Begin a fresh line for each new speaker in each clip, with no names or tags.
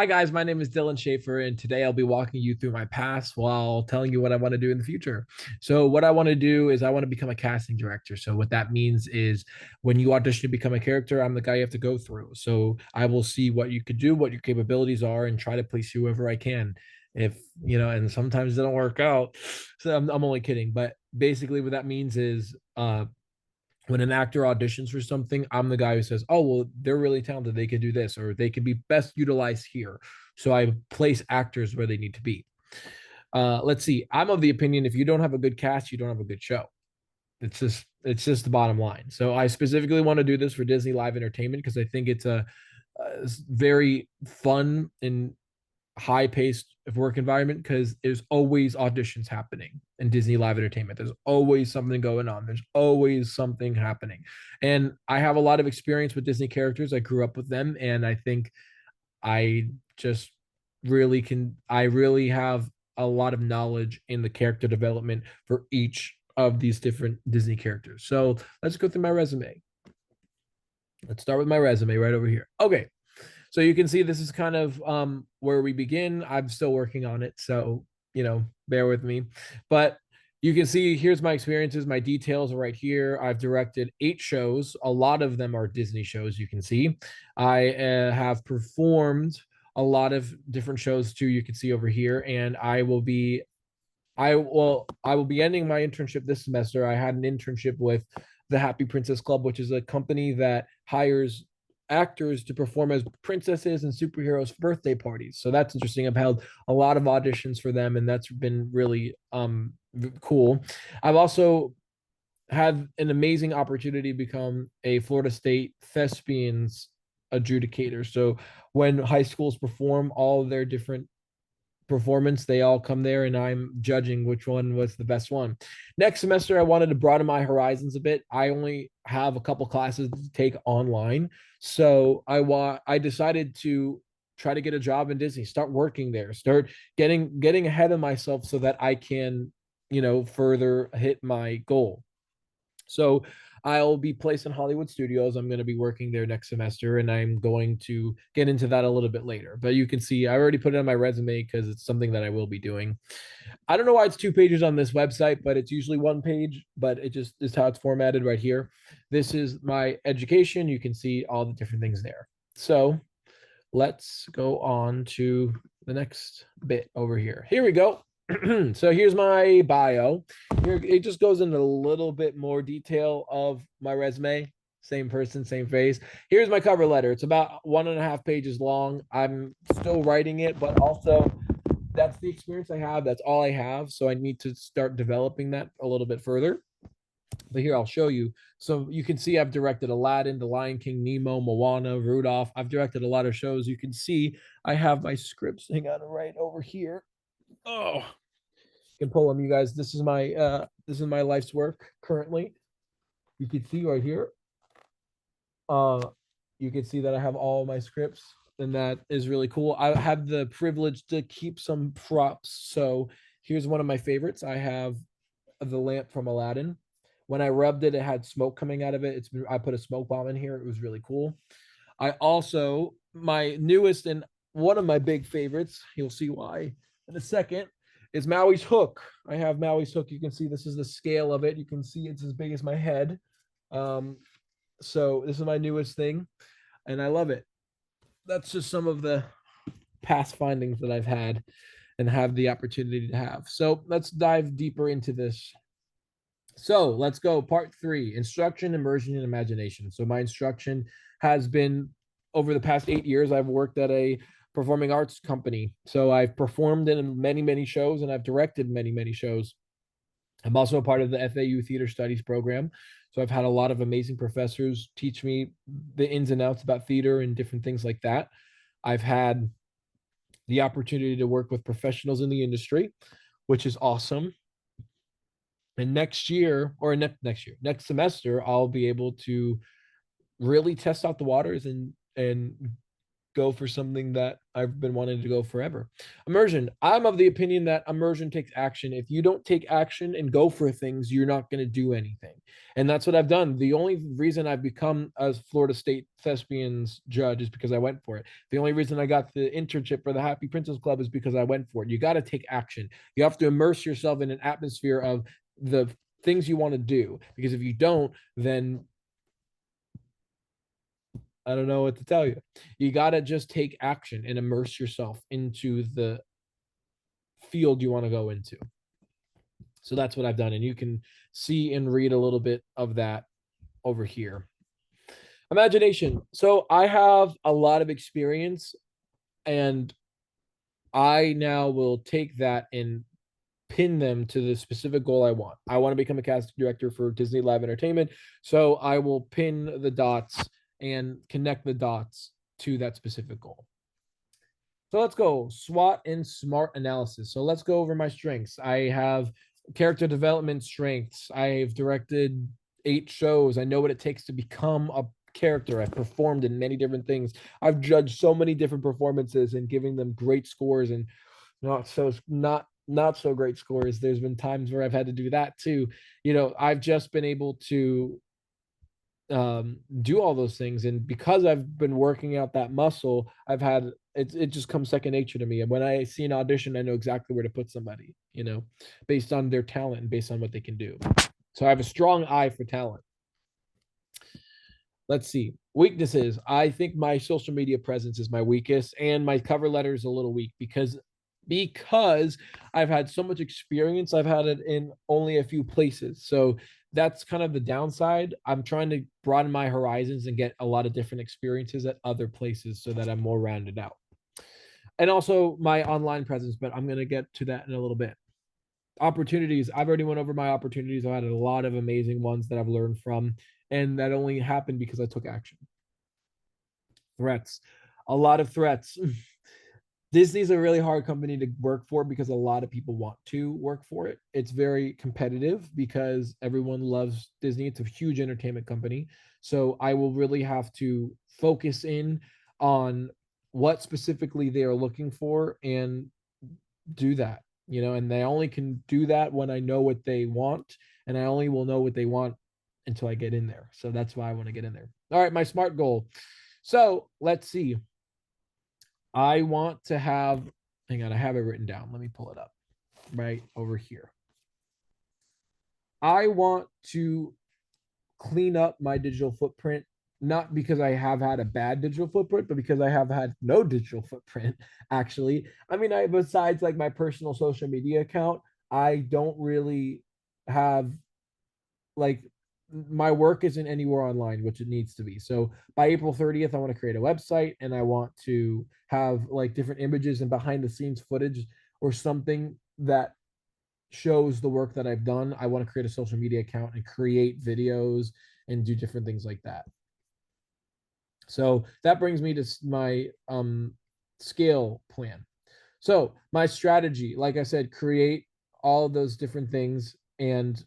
Hi, guys. My name is Dylan Shaffer, and today I'll be walking you through my past while telling you what I want to do in the future. So, what I want to do is I want to become a casting director. So, what that means is when you audition to become a character, I'm the guy you have to go through. So, I will see what you could do, what your capabilities are, and try to place you wherever I can. If and sometimes it don't work out. So, I'm only kidding. But basically, what that means is, when an actor auditions for something, I'm the guy who says, "Oh, well, they're really talented. They could do this, or they could be best utilized here." So I place actors where they need to be. Let's see. I'm of the opinion if you don't have a good cast, you don't have a good show. It's just the bottom line. So I specifically want to do this for Disney Live Entertainment because I think it's a very fun and high paced work environment because there's always auditions happening in Disney Live Entertainment. There's always something going on. There's always something happening. And I have a lot of experience with Disney characters. I grew up with them. And I think I just I really have a lot of knowledge in the character development for each of these different Disney characters. So let's go through my resume. Let's start with my resume right over here. Okay. So you can see this is kind of where we begin. I'm still working on it, so bear with me. But you can see here's my experiences. My details are right here. I've directed 8 shows. A lot of them are Disney shows. You can see I have performed a lot of different shows too. You can see over here, and I will be ending my internship this semester. I had an internship with the Happy Princess Club, which is a company that hires actors to perform as princesses and superheroes for birthday parties. So that's interesting. I've held a lot of auditions for them, and that's been really cool. I've also had an amazing opportunity to become a Florida State thespians adjudicator. So when high schools perform all of their different performance, they all come there and I'm judging which one was the best one. Next semester I wanted to broaden my horizons a bit. I only have a couple classes to take online, so I decided to try to get a job in Disney, start working there, start getting ahead of myself so that I can further hit my goal. So I'll be placed in Hollywood Studios. I'm going to be working there next semester, and I'm going to get into that a little bit later. But you can see I already put it on my resume because it's something that I will be doing. I don't know why it's 2 pages on this website, but it's usually 1 page, but it just is how it's formatted right here. This is my education. You can see all the different things there. So let's go on to the next bit over here. Here we go. So here's my bio. Here it just goes into a little bit more detail of my resume. Same person, same face. Here's my cover letter. It's about 1.5 pages long. I'm still writing it, but also that's the experience I have. That's all I have. So I need to start developing that a little bit further. But here I'll show you. So you can see I've directed Aladdin, The Lion King, Nemo, Moana, Rudolph. I've directed a lot of shows. You can see I have my scripts. Hang on, right over here. Oh, you can pull them, you guys. This is my life's work currently. You can see right here. Uh, you can see that I have all my scripts, and that is really cool. I have the privilege to keep some props. So here's one of my favorites. I have the lamp from Aladdin. When I rubbed it, it had smoke coming out of it. I put a smoke bomb in here. It was really cool. I also my newest and one of my big favorites. You'll see why in a second. Is Maui's hook. I have Maui's hook. You can see this is the scale of it. You can see it's as big as my head. Um, so this is my newest thing, and I love it. That's just some of the past findings that I've had and have the opportunity to have. So let's dive deeper into this. So let's go. Part 3: instruction, immersion, and imagination. So my instruction has been over the past 8 years. I've worked at a performing arts company. So I've performed in many, many shows and I've directed many, many shows. I'm also a part of the FAU Theater Studies program. So I've had a lot of amazing professors teach me the ins and outs about theater and different things like that. I've had the opportunity to work with professionals in the industry, which is awesome. And next year, or next year, next semester, I'll be able to really test out the waters and go for something that I've been wanting to go forever. Immersion. I'm of the opinion that immersion takes action. If you don't take action and go for things, you're not going to do anything. And that's what I've done. The only reason I've become a Florida State thespians judge is because I went for it. The only reason I got the internship for the Happy Princess Club is because I went for it. You got to take action. You have to immerse yourself in an atmosphere of the things you want to do. Because if you don't, then I don't know what to tell you. You got to just take action and immerse yourself into the field you want to go into. So that's what I've done. And you can see and read a little bit of that over here. Imagination. So I have a lot of experience, and I now will take that and pin them to the specific goal I want. I want to become a casting director for Disney Live Entertainment. So I will pin the dots and connect the dots to that specific goal. So let's go SWOT and SMART analysis. So let's go over my strengths. I have character development strengths. I've directed 8 shows. I know what it takes to become a character. I've performed in many different things. I've judged so many different performances and giving them great scores and not so great scores. There's been times where I've had to do that too. I've just been able to do all those things, and because I've been working out that muscle, it just comes second nature to me. And when I see an audition, I know exactly where to put somebody, based on their talent and based on what they can do. So I have a strong eye for talent. Let's see. Weaknesses. I think my social media presence is my weakest, and my cover letter is a little weak because I've had so much experience. I've had it in only a few places. So that's kind of the downside. I'm trying to broaden my horizons and get a lot of different experiences at other places so that I'm more rounded out. And also my online presence, but I'm going to get to that in a little bit. Opportunities. I've already went over my opportunities. I had a lot of amazing ones that I've learned from, and that only happened because I took action. Threats. A lot of threats. Disney's a really hard company to work for because a lot of people want to work for it. It's very competitive because everyone loves Disney. It's a huge entertainment company. So I will really have to focus in on what specifically they are looking for and do that, and they only can do that when I know what they want, and I only will know what they want until I get in there. So that's why I want to get in there. All right, my SMART goal. So let's see. I want to have, hang on, I have it written down. Let me pull it up right over here. I want to clean up my digital footprint, not because I have had a bad digital footprint, but because I have had no digital footprint, actually. I mean, besides like my personal social media account, I don't really have like my work isn't anywhere online, which it needs to be. So by April 30th, I want to create a website, and I want to have like different images and behind the scenes footage or something that shows the work that I've done. I want to create a social media account and create videos and do different things like that. So that brings me to my scale plan. So my strategy, like I said, create all of those different things and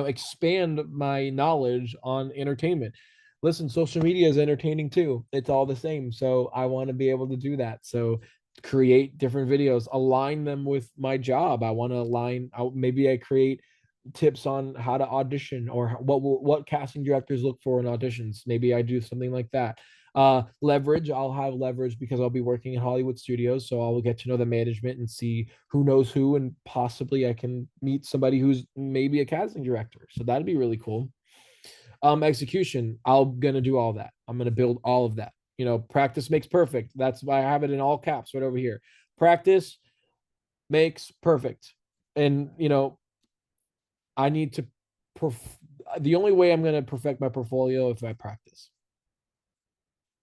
expand my knowledge on entertainment. Listen, social media is entertaining too. It's all the same. So I want to be able to do that. So create different videos, align them with my job. I want to align out. Maybe I create tips on how to audition or what casting directors look for in auditions. Maybe I do something like that. Leverage. I'll have leverage because I'll be working in Hollywood studios, so I'll get to know the management and see who knows who, and possibly I can meet somebody who's maybe a casting director. So that'd be really cool. Execution. I'm gonna do all that. I'm gonna build all of that. Practice makes perfect. That's why I have it in all caps right over here. Practice makes perfect. And I need to the only way I'm going to perfect my portfolio if I practice,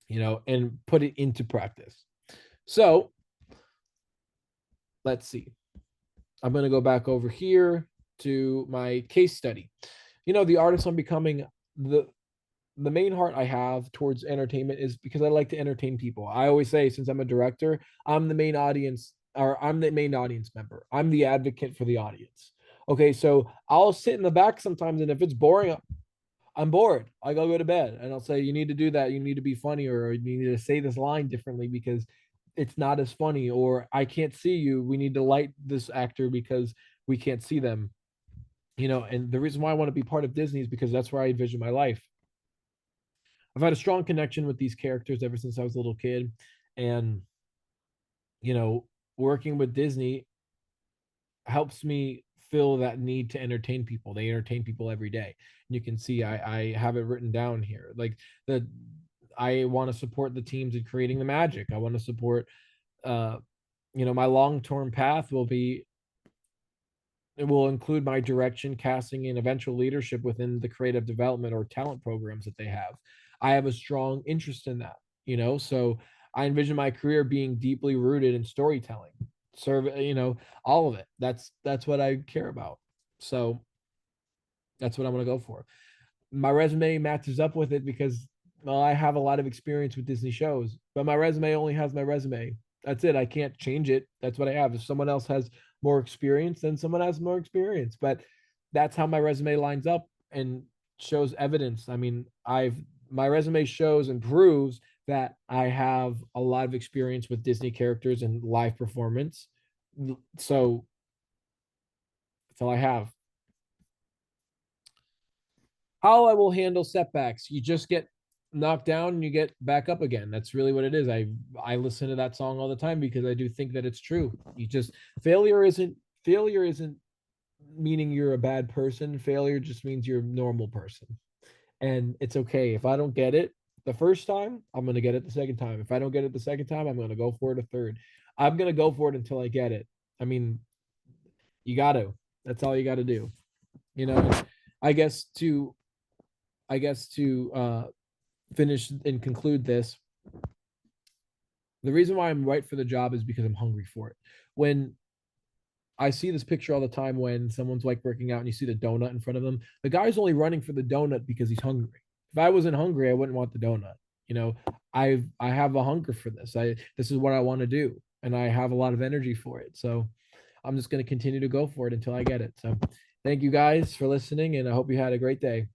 and put it into practice. So let's see. I'm going to go back over here to my case study. The artist I'm becoming, the main heart I have towards entertainment is because I like to entertain people. I always say, since I'm a director, I'm the main audience, or I'm the main audience member. I'm the advocate for the audience. Okay, so I'll sit in the back sometimes, and if it's boring, I'm bored. I go to bed, and I'll say, you need to do that. You need to be funny, or you need to say this line differently because it's not as funny, or I can't see you. We need to light this actor because we can't see them. And the reason why I want to be part of Disney is because that's where I envision my life. I've had a strong connection with these characters ever since I was a little kid. And, you know, working with Disney helps me fill that need to entertain people. They entertain people every day. And you can see I have it written down here. Like the I want to support the teams in creating the magic. I want to support uh my long-term path will be it will include my direction, casting, and eventual leadership within the creative development or talent programs that they have. I have a strong interest in that. So I envision my career being deeply rooted in storytelling, all of it. That's what I care about. So that's what I'm going to go for. My resume matches up with it because, well, I have a lot of experience with Disney shows, but my resume only has my resume. That's it. I can't change it. That's what I have. If someone else has more experience, then someone has more experience. But that's how my resume lines up and shows evidence. I mean, I've my resume shows and proves that I have a lot of experience with Disney characters and live performance. So that's all I have. How I will handle setbacks. You just get knocked down and you get back up again. That's really what it is. I listen to that song all the time because I do think that it's true. You just failure isn't meaning you're a bad person. Failure just means you're a normal person. And it's okay. If I don't get it the first time, I'm going to get it the second time. If I don't get it the second time, I'm going to go for it a third. I'm going to go for it until I get it. I mean, you got to. That's all you got to do. You know, I guess to finish and conclude this, the reason why I'm right for the job is because I'm hungry for it. When I see this picture all the time when someone's like working out and you see the donut in front of them, the guy's only running for the donut because he's hungry. If I wasn't hungry, I wouldn't want the donut. You know, I have a hunger for this. This is what I want to do, and I have a lot of energy for it. So I'm just going to continue to go for it until I get it. So thank you guys for listening, and I hope you had a great day.